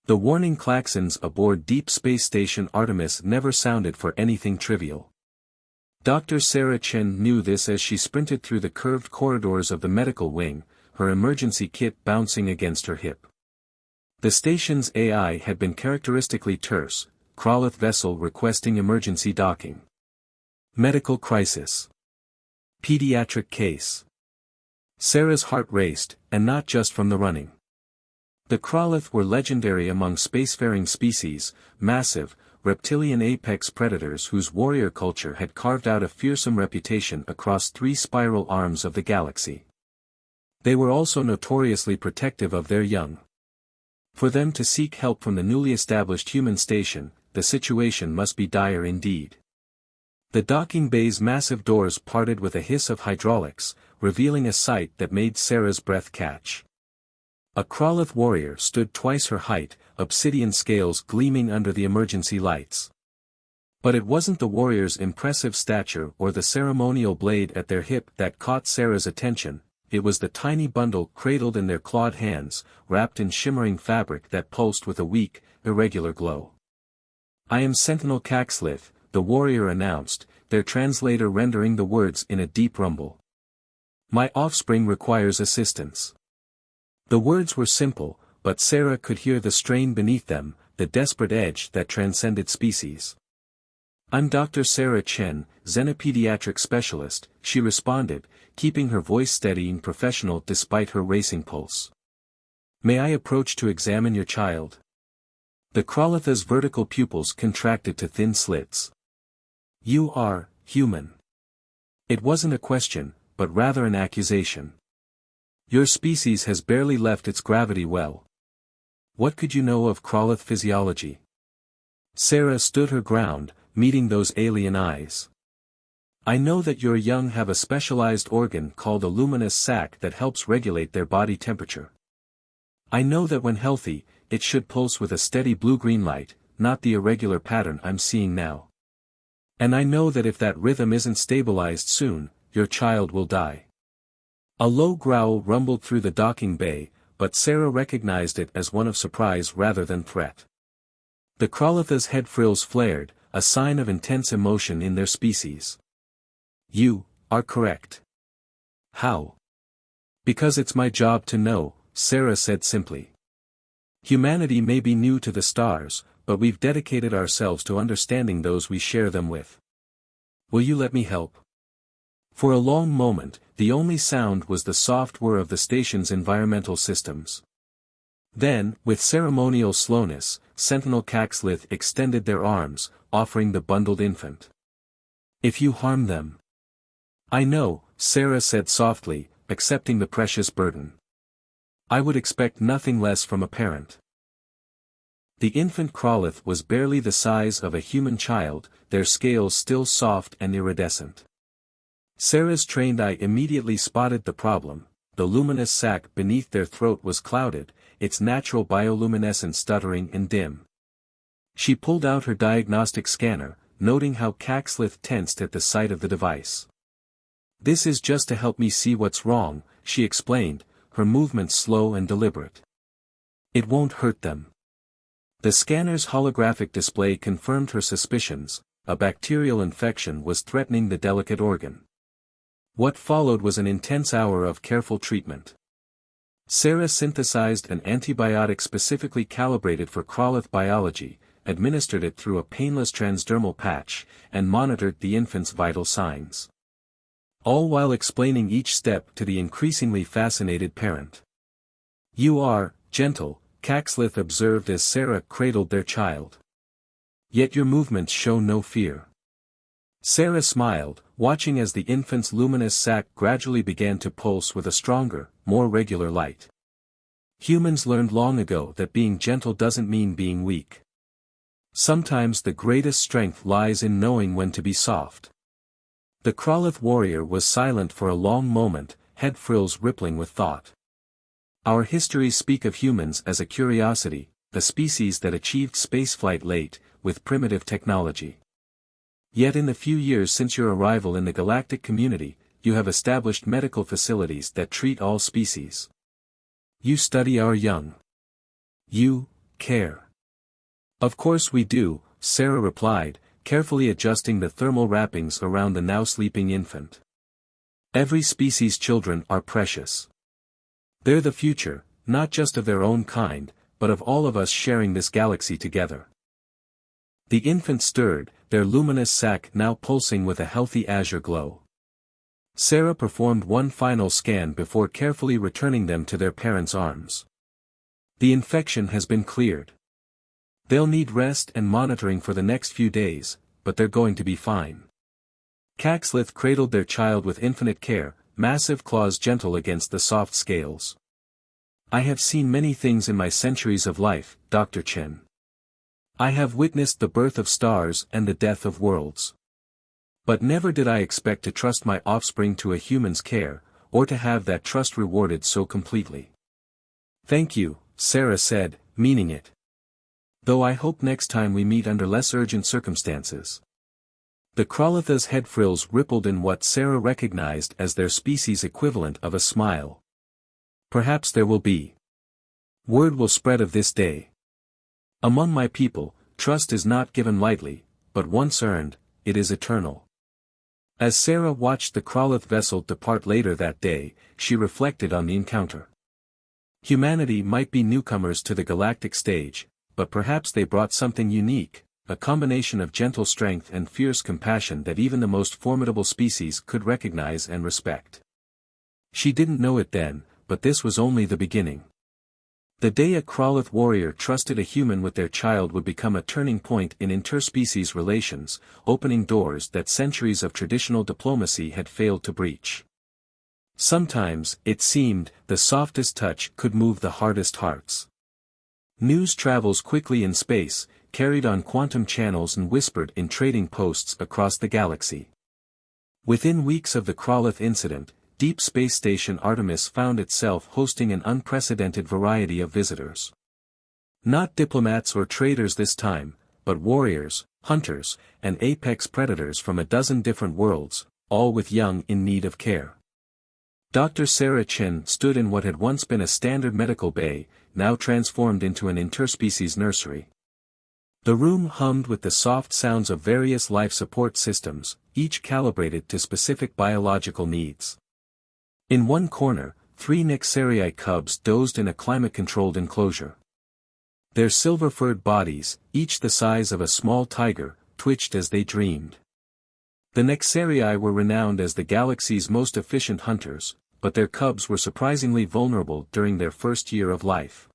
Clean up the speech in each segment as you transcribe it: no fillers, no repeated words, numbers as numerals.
The warning klaxons aboard Deep Space Station Artemis never sounded for anything trivial. Dr. Sarah Chen knew this as she sprinted through the curved corridors of the medical wing, her emergency kit bouncing against her hip. The station's AI had been characteristically terse, Kraloth vessel requesting emergency docking. Medical crisis. Pediatric case. Sarah's heart raced, and not just from the running. The Kraloth were legendary among spacefaring species, massive, reptilian apex predators whose warrior culture had carved out a fearsome reputation across 3 spiral arms of the galaxy. They were also notoriously protective of their young. For them to seek help from the newly established human station, the situation must be dire indeed. The docking bay's massive doors parted with a hiss of hydraulics, revealing a sight that made Sarah's breath catch. A Kraloth warrior stood twice her height, obsidian scales gleaming under the emergency lights. But it wasn't the warrior's impressive stature or the ceremonial blade at their hip that caught Sarah's attention, it was the tiny bundle cradled in their clawed hands, wrapped in shimmering fabric that pulsed with a weak, irregular glow. "I am Sentinel Caxlith," the warrior announced, their translator rendering the words in a deep rumble. "My offspring requires assistance." The words were simple, but Sarah could hear the strain beneath them, the desperate edge that transcended species. "I'm Dr. Sarah Chen, xenopediatric specialist," she responded, keeping her voice steady and professional despite her racing pulse. "May I approach to examine your child?" The Kralotha's vertical pupils contracted to thin slits. "You are human." It wasn't a question, but rather an accusation. "Your species has barely left its gravity well. What could you know of Kraloth physiology?" Sarah stood her ground, meeting those alien eyes. "I know that your young have a specialized organ called a luminous sac that helps regulate their body temperature. I know that when healthy, it should pulse with a steady blue-green light, not the irregular pattern I'm seeing now. And I know that if that rhythm isn't stabilized soon, your child will die." A low growl rumbled through the docking bay, but Sarah recognized it as one of surprise rather than threat. The Kralotha's head frills flared, a sign of intense emotion in their species. "You are correct." "How?" "Because it's my job to know," Sarah said simply. "Humanity may be new to the stars, but we've dedicated ourselves to understanding those we share them with. Will you let me help?" For a long moment, the only sound was the soft whir of the station's environmental systems. Then, with ceremonial slowness, Sentinel Caxlith extended their arms, offering the bundled infant. "If you harm them." "I know," Sarah said softly, accepting the precious burden. "I would expect nothing less from a parent." The infant Kraloth was barely the size of a human child, their scales still soft and iridescent. Sarah's trained eye immediately spotted the problem. The luminous sac beneath their throat was clouded, its natural bioluminescence stuttering and dim. She pulled out her diagnostic scanner, noting how Caxlith tensed at the sight of the device. "This is just to help me see what's wrong," she explained, her movements slow and deliberate. "It won't hurt them." The scanner's holographic display confirmed her suspicions, a bacterial infection was threatening the delicate organ. What followed was an intense hour of careful treatment. Sarah synthesized an antibiotic specifically calibrated for Kraloth biology, administered it through a painless transdermal patch, and monitored the infant's vital signs. All while explaining each step to the increasingly fascinated parent. "You are gentle," Caxlith observed as Sarah cradled their child. "Yet your movements show no fear." Sarah smiled, watching as the infant's luminous sac gradually began to pulse with a stronger, more regular light. Humans learned long ago that being gentle doesn't mean being weak. Sometimes the greatest strength lies in knowing when to be soft. The Kraloth warrior was silent for a long moment, head frills rippling with thought. Our histories speak of humans as a curiosity, the species that achieved spaceflight late, with primitive technology. Yet in the few years since your arrival in the galactic community, you have established medical facilities that treat all species. You study our young. You care. Of course we do, Sarah replied, carefully adjusting the thermal wrappings around the now sleeping infant. Every species' children are precious. They're the future, not just of their own kind, but of all of us sharing this galaxy together. The infant stirred, their luminous sac now pulsing with a healthy azure glow. Sarah performed one final scan before carefully returning them to their parents' arms. The infection has been cleared. They'll need rest and monitoring for the next few days, but they're going to be fine. Caxlith cradled their child with infinite care, massive claws gentle against the soft scales. I have seen many things in my centuries of life, Dr. Chen. I have witnessed the birth of stars and the death of worlds. But never did I expect to trust my offspring to a human's care, or to have that trust rewarded so completely. Thank you, Sarah said, meaning it. Though I hope next time we meet under less urgent circumstances. The Kralitha's head frills rippled in what Sarah recognized as their species' equivalent of a smile. Perhaps there will be. Word will spread of this day. Among my people, trust is not given lightly, but once earned, it is eternal. As Sarah watched the Kralith vessel depart later that day, she reflected on the encounter. Humanity might be newcomers to the galactic stage, but perhaps they brought something unique, a combination of gentle strength and fierce compassion that even the most formidable species could recognize and respect. She didn't know it then, but this was only the beginning. The day a Kralith warrior trusted a human with their child would become a turning point in interspecies relations, opening doors that centuries of traditional diplomacy had failed to breach. Sometimes, it seemed, the softest touch could move the hardest hearts. News travels quickly in space, carried on quantum channels and whispered in trading posts across the galaxy. Within weeks of the Kralith incident, Deep Space Station Artemis found itself hosting an unprecedented variety of visitors. Not diplomats or traders this time, but warriors, hunters, and apex predators from a dozen different worlds, all with young in need of care. Dr. Sarah Chen stood in what had once been a standard medical bay, now transformed into an interspecies nursery. The room hummed with the soft sounds of various life support systems, each calibrated to specific biological needs. In one corner, 3 Nexarii cubs dozed in a climate-controlled enclosure. Their silver-furred bodies, each the size of a small tiger, twitched as they dreamed. The Nexarii were renowned as the galaxy's most efficient hunters, but their cubs were surprisingly vulnerable during their first year of life.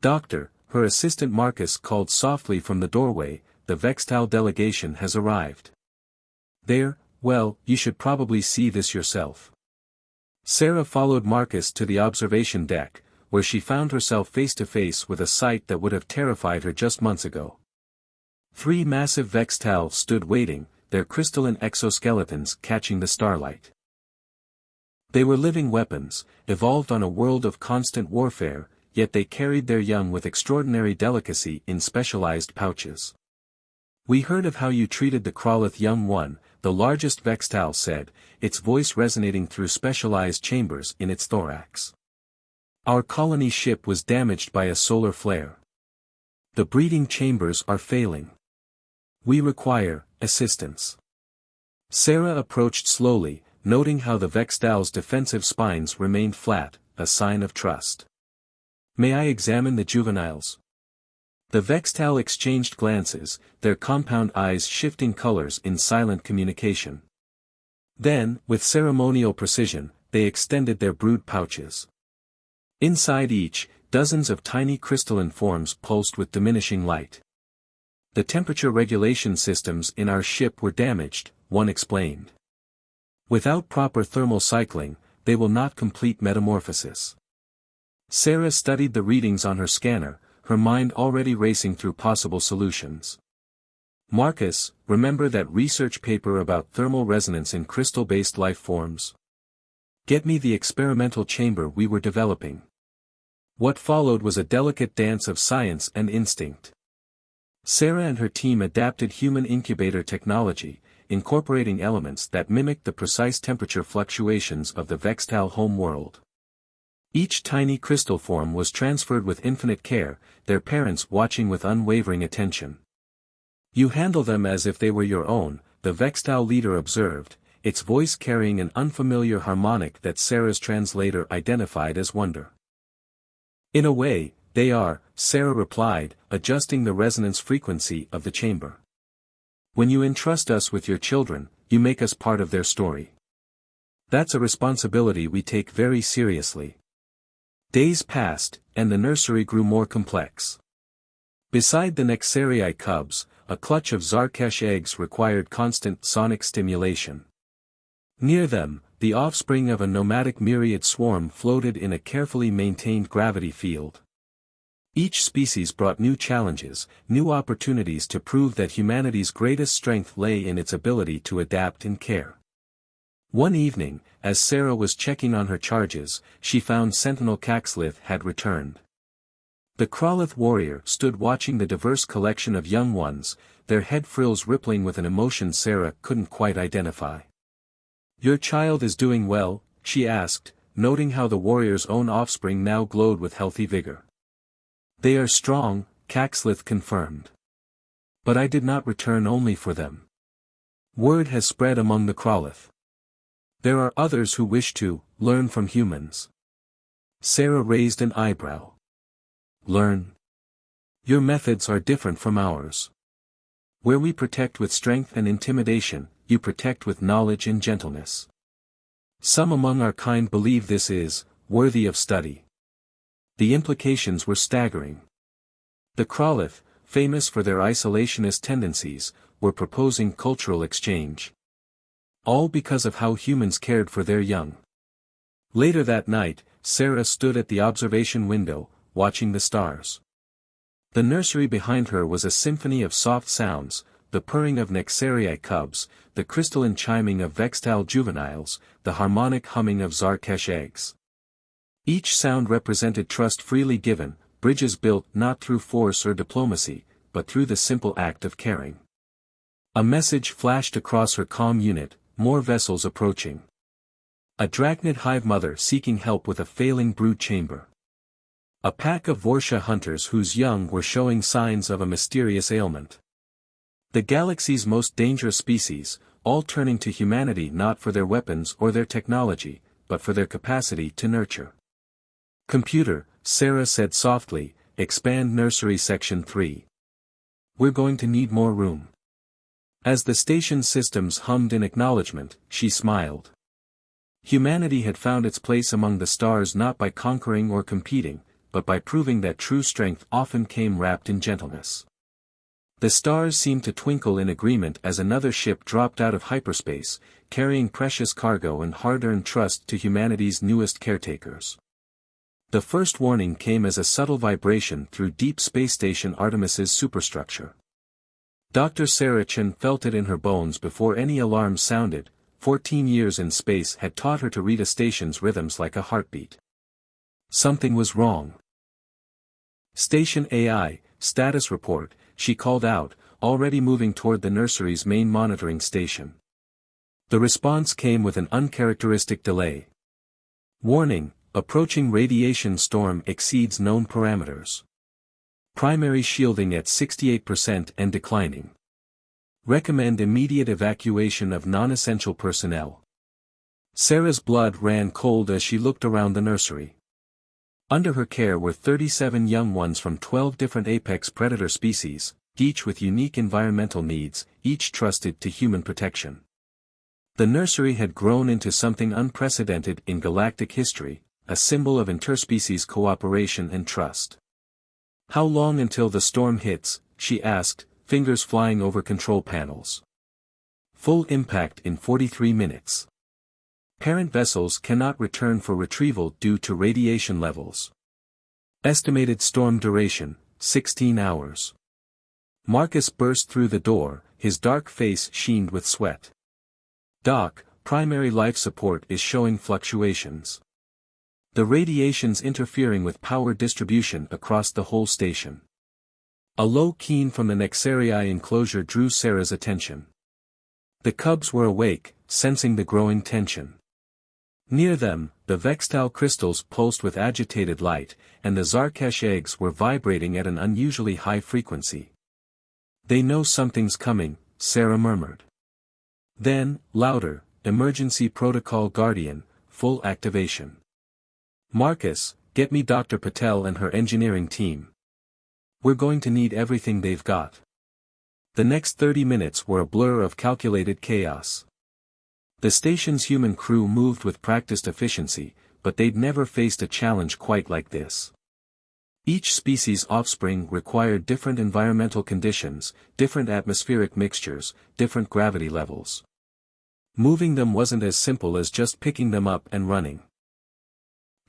Doctor, her assistant Marcus called softly from the doorway, the Vextal delegation has arrived. There, well, you should probably see this yourself. Sarah followed Marcus to the observation deck, where she found herself face to face with a sight that would have terrified her just months ago. 3 massive Vextal stood waiting, their crystalline exoskeletons catching the starlight. They were living weapons, evolved on a world of constant warfare, yet they carried their young with extraordinary delicacy in specialized pouches. We heard of how you treated the Kralith young one, the largest Vextal said, its voice resonating through specialized chambers in its thorax. Our colony ship was damaged by a solar flare. The breeding chambers are failing. We require assistance. Sarah approached slowly, noting how the Vextal's defensive spines remained flat, a sign of trust. May I examine the juveniles? The Vextal exchanged glances, their compound eyes shifting colors in silent communication. Then, with ceremonial precision, they extended their brood pouches. Inside each, dozens of tiny crystalline forms pulsed with diminishing light. The temperature regulation systems in our ship were damaged, one explained. Without proper thermal cycling, they will not complete metamorphosis. Sarah studied the readings on her scanner, her mind already racing through possible solutions. Marcus, remember that research paper about thermal resonance in crystal-based life forms? Get me the experimental chamber we were developing. What followed was a delicate dance of science and instinct. Sarah and her team adapted human incubator technology, incorporating elements that mimicked the precise temperature fluctuations of the Vextal home world. Each tiny crystal form was transferred with infinite care, their parents watching with unwavering attention. "You handle them as if they were your own," the Vextau leader observed, its voice carrying an unfamiliar harmonic that Sarah's translator identified as wonder. "In a way, they are," Sarah replied, adjusting the resonance frequency of the chamber. "When you entrust us with your children, you make us part of their story. That's a responsibility we take very seriously." Days passed, and the nursery grew more complex. Beside the Nexarii cubs, a clutch of Zarkesh eggs required constant sonic stimulation. Near them, the offspring of a nomadic myriad swarm floated in a carefully maintained gravity field. Each species brought new challenges, new opportunities to prove that humanity's greatest strength lay in its ability to adapt and care. One evening, as Sarah was checking on her charges, she found Sentinel Caxlith had returned. The Krolith warrior stood watching the diverse collection of young ones, their head frills rippling with an emotion Sarah couldn't quite identify. "Your child is doing well?" she asked, noting how the warrior's own offspring now glowed with healthy vigor. "They are strong," Caxlith confirmed. "But I did not return only for them. Word has spread among the Krolith. There are others who wish to learn from humans." Sarah raised an eyebrow. "Learn? Your methods are different from ours. Where we protect with strength and intimidation, you protect with knowledge and gentleness. Some among our kind believe this is worthy of study." The implications were staggering. The Krolith, famous for their isolationist tendencies, were proposing cultural exchange. All because of how humans cared for their young. Later that night, Sarah stood at the observation window, watching the stars. The nursery behind her was a symphony of soft sounds, the purring of Nexarii cubs, the crystalline chiming of Vextal juveniles, the harmonic humming of Zarkesh eggs. Each sound represented trust freely given, bridges built not through force or diplomacy, but through the simple act of caring. A message flashed across her comm unit: more vessels approaching. A Drachnid hive mother seeking help with a failing brood chamber. A pack of Vorsha hunters whose young were showing signs of a mysterious ailment. The galaxy's most dangerous species, all turning to humanity not for their weapons or their technology, but for their capacity to nurture. "Computer," Sarah said softly, "expand nursery section 3. We're going to need more room." As the station's systems hummed in acknowledgement, she smiled. Humanity had found its place among the stars not by conquering or competing, but by proving that true strength often came wrapped in gentleness. The stars seemed to twinkle in agreement as another ship dropped out of hyperspace, carrying precious cargo and hard-earned trust to humanity's newest caretakers. The first warning came as a subtle vibration through Deep Space Station Artemis's superstructure. Dr. Sarah Chen felt it in her bones before any alarm sounded. 14 years in space had taught her to read a station's rhythms like a heartbeat. Something was wrong. "Station AI, status report," she called out, already moving toward the nursery's main monitoring station. The response came with an uncharacteristic delay. "Warning, approaching radiation storm exceeds known parameters. Primary shielding at 68% and declining. Recommend immediate evacuation of non-essential personnel." Sarah's blood ran cold as she looked around the nursery. Under her care were 37 young ones from 12 different apex predator species, each with unique environmental needs, each trusted to human protection. The nursery had grown into something unprecedented in galactic history, a symbol of interspecies cooperation and trust. "How long until the storm hits?" she asked, fingers flying over control panels. "Full impact in 43 minutes. Parent vessels cannot return for retrieval due to radiation levels. Estimated storm duration, 16 hours. Marcus burst through the door, his dark face sheened with sweat. "Doc, primary life support is showing fluctuations. The radiation's interfering with power distribution across the whole station." A low keen from the Nexarii enclosure drew Sarah's attention. The cubs were awake, sensing the growing tension. Near them, the Vextal crystals pulsed with agitated light, and the Zarkesh eggs were vibrating at an unusually high frequency. "They know something's coming," Sarah murmured. Then, louder, "Emergency Protocol Guardian, full activation. Marcus, get me Dr. Patel and her engineering team. We're going to need everything they've got." The next 30 minutes were a blur of calculated chaos. The station's human crew moved with practiced efficiency, but they'd never faced a challenge quite like this. Each species' offspring required different environmental conditions, different atmospheric mixtures, different gravity levels. Moving them wasn't as simple as just picking them up and running.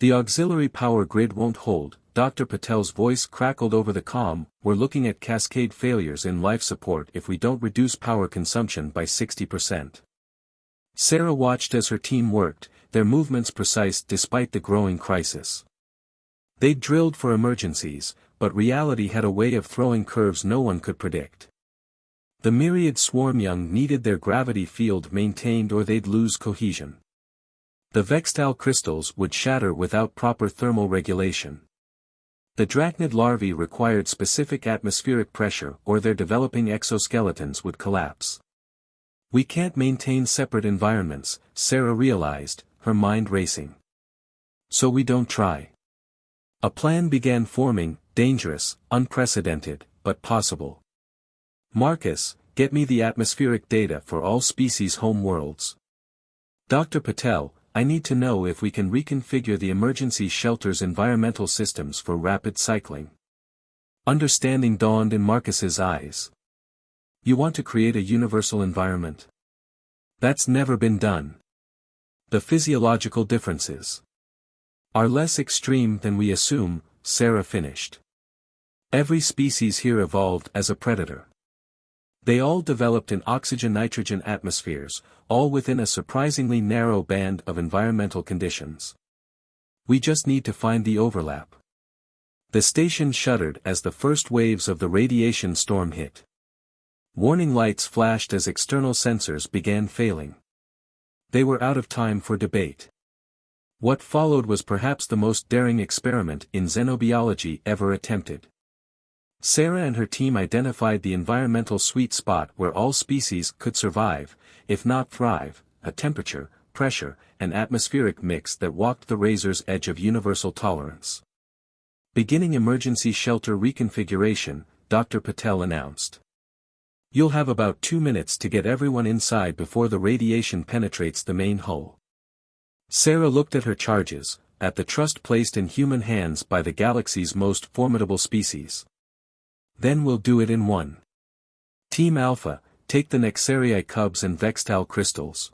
"The auxiliary power grid won't hold," Dr. Patel's voice crackled over the comm. "We're looking at cascade failures in life support if we don't reduce power consumption by 60%. Sarah watched as her team worked, their movements precise despite the growing crisis. They'd drilled for emergencies, but reality had a way of throwing curves no one could predict. The myriad swarm young needed their gravity field maintained or they'd lose cohesion. The Vextal crystals would shatter without proper thermal regulation. The drachnid larvae required specific atmospheric pressure or their developing exoskeletons would collapse. "We can't maintain separate environments," Sarah realized, her mind racing. "So we don't try." A plan began forming, dangerous, unprecedented, but possible. "Marcus, get me the atmospheric data for all species' home worlds. Dr. Patel, I need to know if we can reconfigure the emergency shelter's environmental systems for rapid cycling." Understanding dawned in Marcus's eyes. "You want to create a universal environment? That's never been done. The physiological differences are less extreme than we assume," Sarah finished. "Every species here evolved as a predator. They all developed in oxygen-nitrogen atmospheres, all within a surprisingly narrow band of environmental conditions. We just need to find the overlap." The station shuddered as the first waves of the radiation storm hit. Warning lights flashed as external sensors began failing. They were out of time for debate. What followed was perhaps the most daring experiment in xenobiology ever attempted. Sarah and her team identified the environmental sweet spot where all species could survive, if not thrive, a temperature, pressure, and atmospheric mix that walked the razor's edge of universal tolerance. "Beginning emergency shelter reconfiguration," Dr. Patel announced. "You'll have about 2 minutes to get everyone inside before the radiation penetrates the main hull." Sarah looked at her charges, at the trust placed in human hands by the galaxy's most formidable species. "Then we'll do it in one. Team Alpha, take the Nexarii cubs and Vextal crystals.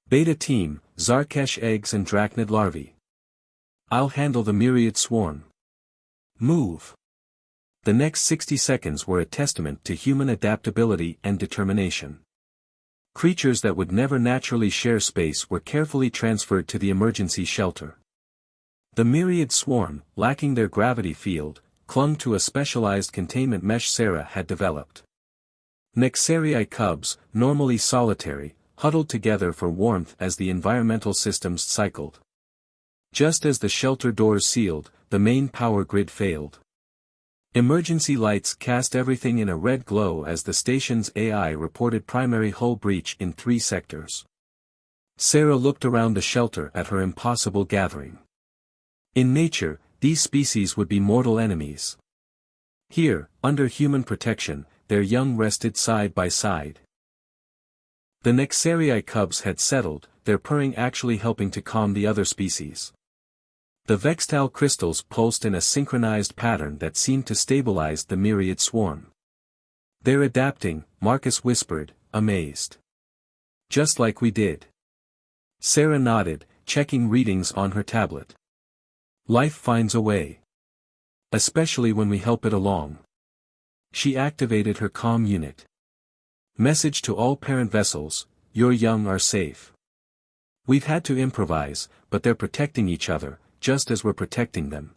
Beta Team, Zarkesh eggs and drachnid larvae. I'll handle the myriad swarm. Move." The next 60 seconds were a testament to human adaptability and determination. Creatures that would never naturally share space were carefully transferred to the emergency shelter. The myriad swarm, lacking their gravity field, clung to a specialized containment mesh Sarah had developed. Nexarii cubs, normally solitary, huddled together for warmth as the environmental systems cycled. Just as the shelter doors sealed, the main power grid failed. Emergency lights cast everything in a red glow as the station's AI reported primary hull breach in 3 sectors. Sarah looked around the shelter at her impossible gathering. In nature, these species would be mortal enemies. Here, under human protection, their young rested side by side. The Nexarii cubs had settled, their purring actually helping to calm the other species. The Vextal crystals pulsed in a synchronized pattern that seemed to stabilize the myriad swarm. "They're adapting," Marcus whispered, amazed. "Just like we did." Sarah nodded, checking readings on her tablet. "Life finds a way. Especially when we help it along." She activated her comm unit. "Message to all parent vessels, your young are safe. We've had to improvise, but they're protecting each other, just as we're protecting them."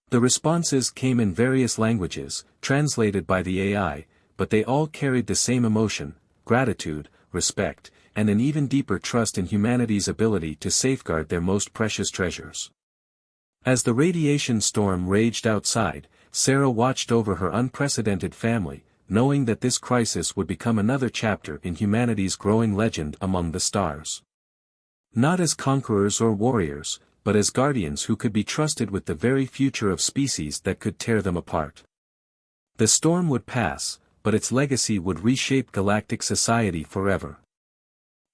The responses came in various languages, translated by the AI, but they all carried the same emotion: gratitude, respect, and an even deeper trust in humanity's ability to safeguard their most precious treasures. As the radiation storm raged outside, Sarah watched over her unprecedented family, knowing that this crisis would become another chapter in humanity's growing legend among the stars. Not as conquerors or warriors, but as guardians who could be trusted with the very future of species that could tear them apart. The storm would pass, but its legacy would reshape galactic society forever.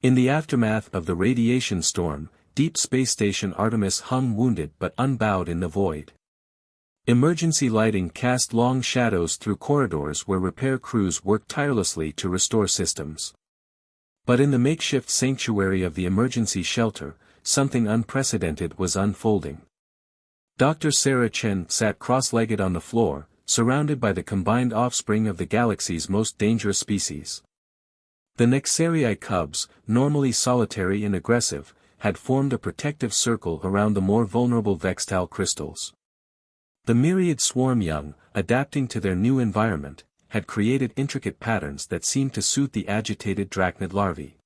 In the aftermath of the radiation storm, Deep Space Station Artemis hung wounded but unbowed in the void. Emergency lighting cast long shadows through corridors where repair crews worked tirelessly to restore systems. But in the makeshift sanctuary of the emergency shelter, something unprecedented was unfolding. Dr. Sarah Chen sat cross-legged on the floor, surrounded by the combined offspring of the galaxy's most dangerous species. The Nexarii cubs, normally solitary and aggressive, had formed a protective circle around the more vulnerable Vextal crystals. The myriad swarm young, adapting to their new environment, had created intricate patterns that seemed to suit the agitated drachnid larvae.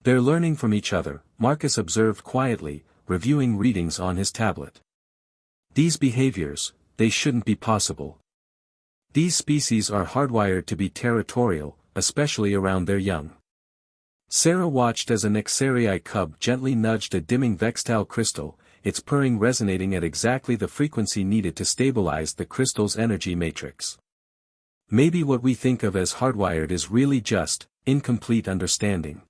They're learning from each other, Marcus observed quietly, reviewing readings on his tablet. These behaviors, they shouldn't be possible. These species are hardwired to be territorial, especially around their young. Sarah watched as a Nexarii cub gently nudged a dimming Vextal crystal, its purring resonating at exactly the frequency needed to stabilize the crystal's energy matrix. Maybe what we think of as hardwired is really just incomplete understanding.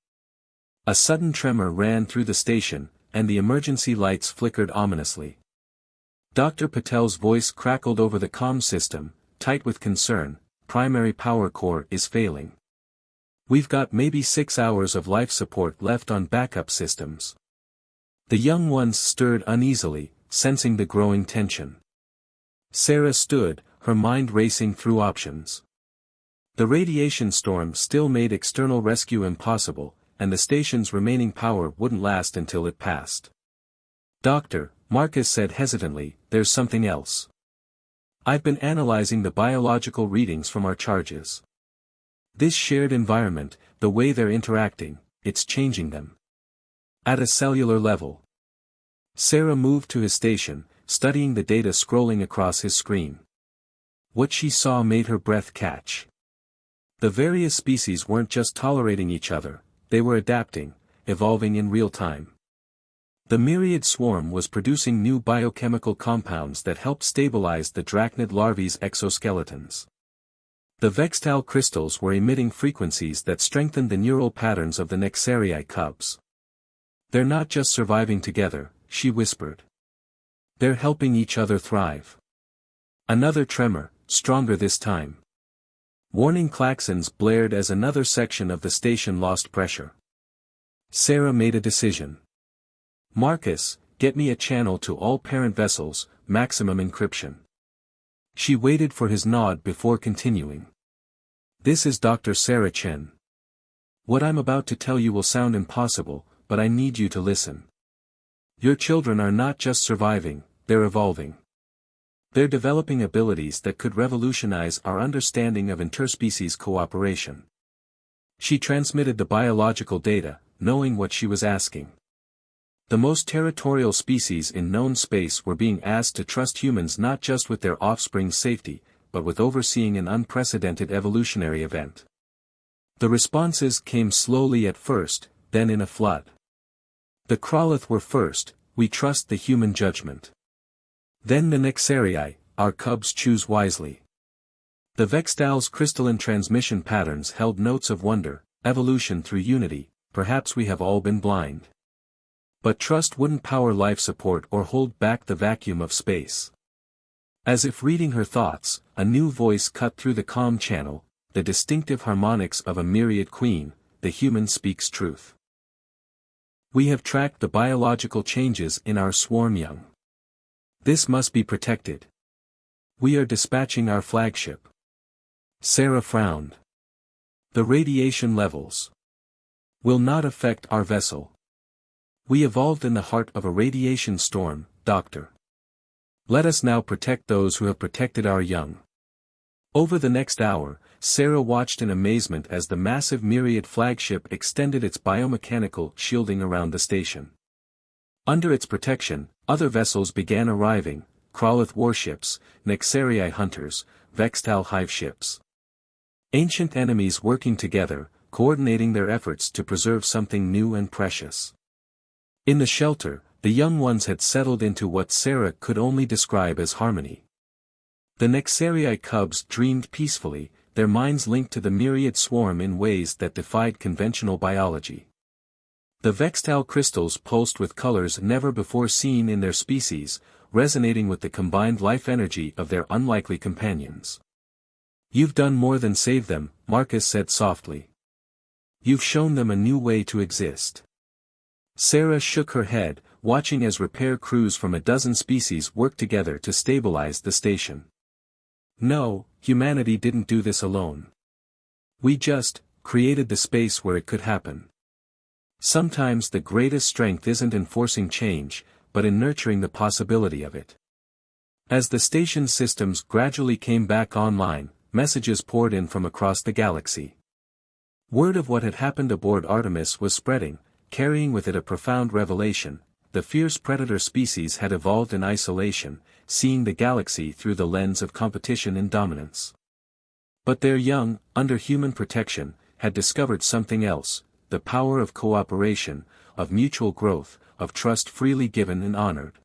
A sudden tremor ran through the station, and the emergency lights flickered ominously. Dr. Patel's voice crackled over the comm system, tight with concern. Primary power core is failing. We've got maybe 6 hours of life support left on backup systems. The young ones stirred uneasily, sensing the growing tension. Sarah stood, her mind racing through options. The radiation storm still made external rescue impossible, and the station's remaining power wouldn't last until it passed. Doctor, Marcus said hesitantly, there's something else. I've been analyzing the biological readings from our charges. This shared environment, the way they're interacting, it's changing them. At a cellular level. Sarah moved to his station, studying the data scrolling across his screen. What she saw made her breath catch. The various species weren't just tolerating each other, they were adapting, evolving in real time. The myriad swarm was producing new biochemical compounds that helped stabilize the drachnid larvae's exoskeletons. The Vextal crystals were emitting frequencies that strengthened the neural patterns of the Nexarii cubs. They're not just surviving together, she whispered. They're helping each other thrive. Another tremor, stronger this time. Warning klaxons blared as another section of the station lost pressure. Sarah made a decision. Marcus, get me a channel to all parent vessels, maximum encryption. She waited for his nod before continuing. This is Dr. Sarah Chen. What I'm about to tell you will sound impossible, but I need you to listen. Your children are not just surviving, they're evolving. They're developing abilities that could revolutionize our understanding of interspecies cooperation. She transmitted the biological data, knowing what she was asking. The most territorial species in known space were being asked to trust humans not just with their offspring's safety, but with overseeing an unprecedented evolutionary event. The responses came slowly at first, then in a flood. The Kralith were first, we trust the human judgment. Then the Nexarii, our cubs choose wisely. The Vextal's crystalline transmission patterns held notes of wonder, evolution through unity, perhaps we have all been blind. But trust wouldn't power life support or hold back the vacuum of space. As if reading her thoughts, a new voice cut through the comm channel, the distinctive harmonics of a myriad queen, the human speaks truth. We have tracked the biological changes in our swarm young. This must be protected. We are dispatching our flagship. Sarah frowned. The radiation levels will not affect our vessel. We evolved in the heart of a radiation storm, Doctor. Let us now protect those who have protected our young. Over the next hour, Sarah watched in amazement as the massive Myriad flagship extended its biomechanical shielding around the station. Under its protection, other vessels began arriving: Krolith warships, Nexarii hunters, Vextal hive ships. Ancient enemies working together, coordinating their efforts to preserve something new and precious. In the shelter, the young ones had settled into what Sarah could only describe as harmony. The Nexarii cubs dreamed peacefully, their minds linked to the myriad swarm in ways that defied conventional biology. The Vextal crystals pulsed with colors never before seen in their species, resonating with the combined life energy of their unlikely companions. "You've done more than save them," Marcus said softly. "You've shown them a new way to exist." Sarah shook her head, watching as repair crews from a dozen species worked together to stabilize the station. "No, humanity didn't do this alone. We just created the space where it could happen." Sometimes the greatest strength isn't in forcing change, but in nurturing the possibility of it. As the station's systems gradually came back online, messages poured in from across the galaxy. Word of what had happened aboard Artemis was spreading, carrying with it a profound revelation: the fierce predator species had evolved in isolation, seeing the galaxy through the lens of competition and dominance. But their young, under human protection, had discovered something else: the power of cooperation, of mutual growth, of trust freely given and honored.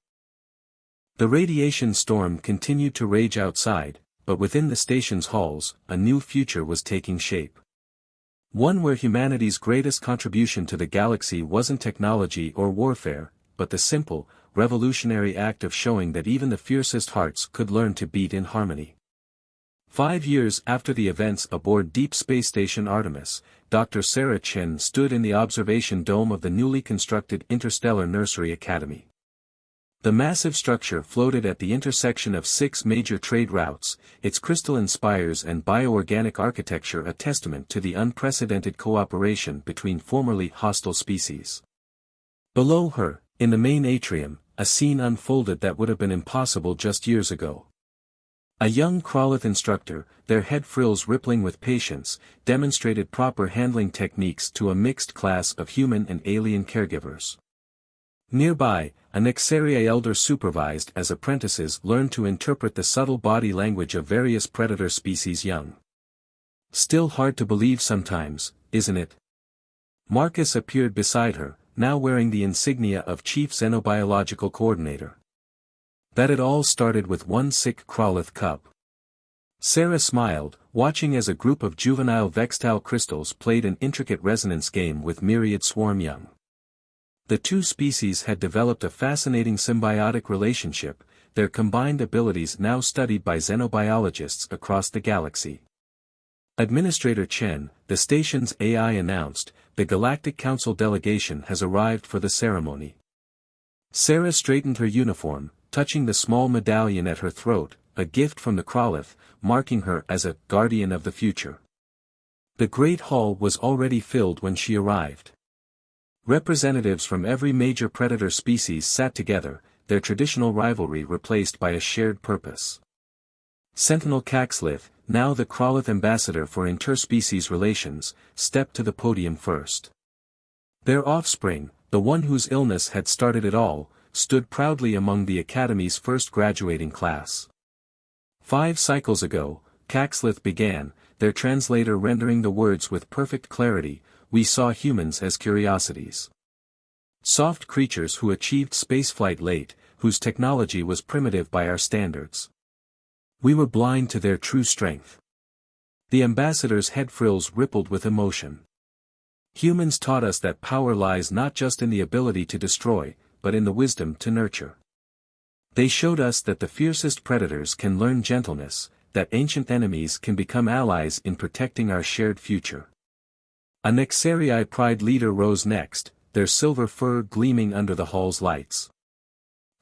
The radiation storm continued to rage outside, but within the station's halls, a new future was taking shape. One where humanity's greatest contribution to the galaxy wasn't technology or warfare, but the simple, revolutionary act of showing that even the fiercest hearts could learn to beat in harmony. 5 years after the events aboard Deep Space Station Artemis, Dr. Sarah Chen stood in the observation dome of the newly constructed Interstellar Nursery Academy. The massive structure floated at the intersection of 6 major trade routes, its crystalline spires and bioorganic architecture a testament to the unprecedented cooperation between formerly hostile species. Below her, in the main atrium, a scene unfolded that would have been impossible just years ago. A young Krolith instructor, their head frills rippling with patience, demonstrated proper handling techniques to a mixed class of human and alien caregivers. Nearby, a Nexarii elder supervised as apprentices learned to interpret the subtle body language of various predator species young. Still hard to believe sometimes, isn't it? Marcus appeared beside her, now wearing the insignia of Chief Xenobiological Coordinator. That it all started with one sick Krolith cub. Sarah smiled, watching as a group of juvenile Vextal crystals played an intricate resonance game with myriad swarm young. The two species had developed a fascinating symbiotic relationship, their combined abilities now studied by xenobiologists across the galaxy. Administrator Chen, the station's AI, announced, "The Galactic Council delegation has arrived for the ceremony." Sarah straightened her uniform, touching the small medallion at her throat, a gift from the Krolith, marking her as a guardian of the future. The great hall was already filled when she arrived. Representatives from every major predator species sat together, their traditional rivalry replaced by a shared purpose. Sentinel Caxlith, now the Krolith ambassador for interspecies relations, stepped to the podium first. Their offspring, the one whose illness had started it all, stood proudly among the Academy's first graduating class. 5 cycles ago, Caxlith began, their translator rendering the words with perfect clarity, "We saw humans as curiosities. Soft creatures who achieved spaceflight late, whose technology was primitive by our standards. We were blind to their true strength." The ambassador's head frills rippled with emotion. "Humans taught us that power lies not just in the ability to destroy, but in the wisdom to nurture. They showed us that the fiercest predators can learn gentleness, that ancient enemies can become allies in protecting our shared future." A Nexarii Pride leader rose next, their silver fur gleaming under the hall's lights.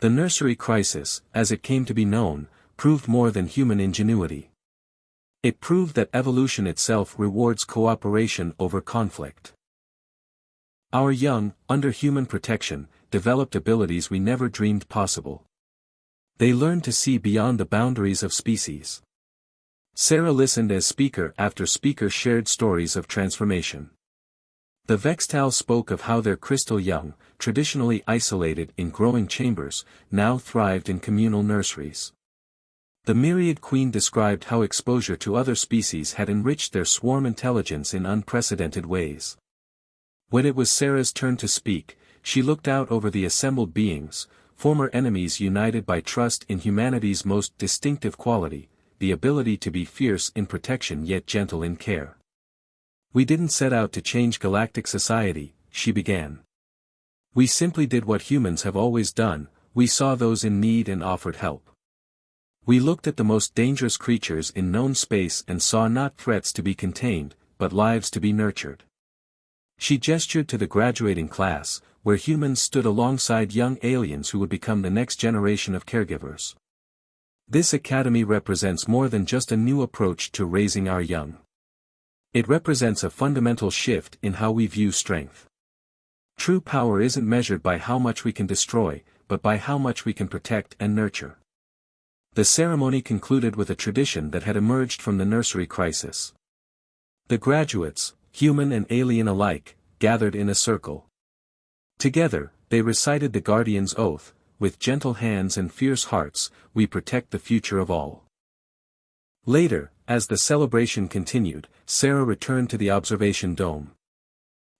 The nursery crisis, as it came to be known, proved more than human ingenuity. It proved that evolution itself rewards cooperation over conflict. Our young, under human protection, developed abilities we never dreamed possible. They learned to see beyond the boundaries of species. Sarah listened as speaker after speaker shared stories of transformation. The Vextal spoke of how their crystal young, traditionally isolated in growing chambers, now thrived in communal nurseries. The Myriad Queen described how exposure to other species had enriched their swarm intelligence in unprecedented ways. When it was Sarah's turn to speak, she looked out over the assembled beings, former enemies united by trust in humanity's most distinctive quality, the ability to be fierce in protection yet gentle in care. "We didn't set out to change galactic society," she began. "We simply did what humans have always done, we saw those in need and offered help. We looked at the most dangerous creatures in known space and saw not threats to be contained, but lives to be nurtured." She gestured to the graduating class, where humans stood alongside young aliens who would become the next generation of caregivers. "This academy represents more than just a new approach to raising our young. It represents a fundamental shift in how we view strength. True power isn't measured by how much we can destroy, but by how much we can protect and nurture." The ceremony concluded with a tradition that had emerged from the nursery crisis. The graduates, human and alien alike, gathered in a circle. Together, they recited the Guardian's Oath, "With gentle hands and fierce hearts, we protect the future of all." Later, as the celebration continued, Sarah returned to the observation dome.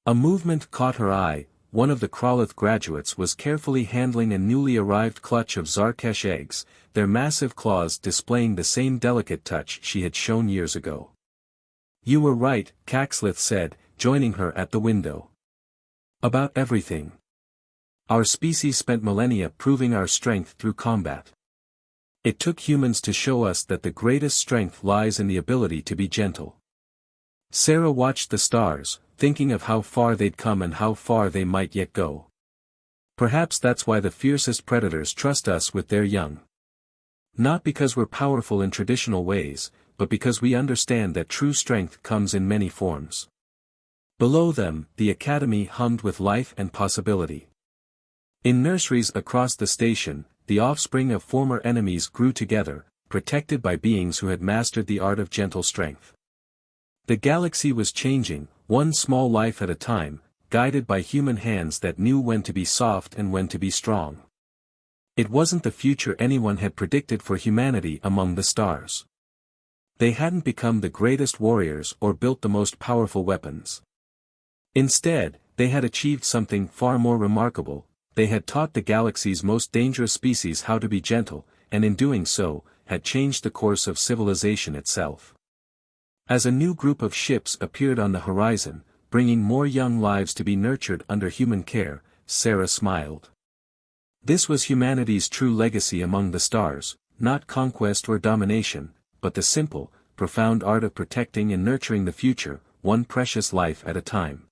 A movement caught her eye. One of the Kraloth graduates was carefully handling a newly arrived clutch of Zarkesh eggs, their massive claws displaying the same delicate touch she had shown years ago. "You were right," Caxlith said, joining her at the window. "About everything. Our species spent millennia proving our strength through combat. It took humans to show us that the greatest strength lies in the ability to be gentle." Sarah watched the stars, thinking of how far they'd come and how far they might yet go. Perhaps that's why the fiercest predators trust us with their young. Not because we're powerful in traditional ways, but because we understand that true strength comes in many forms. Below them, the academy hummed with life and possibility. In nurseries across the station, the offspring of former enemies grew together, protected by beings who had mastered the art of gentle strength. The galaxy was changing, one small life at a time, guided by human hands that knew when to be soft and when to be strong. It wasn't the future anyone had predicted for humanity among the stars. They hadn't become the greatest warriors or built the most powerful weapons. Instead, they had achieved something far more remarkable. They had taught the galaxy's most dangerous species how to be gentle, and in doing so, had changed the course of civilization itself. As a new group of ships appeared on the horizon, bringing more young lives to be nurtured under human care, Sarah smiled. This was humanity's true legacy among the stars, not conquest or domination, but the simple, profound art of protecting and nurturing the future, one precious life at a time.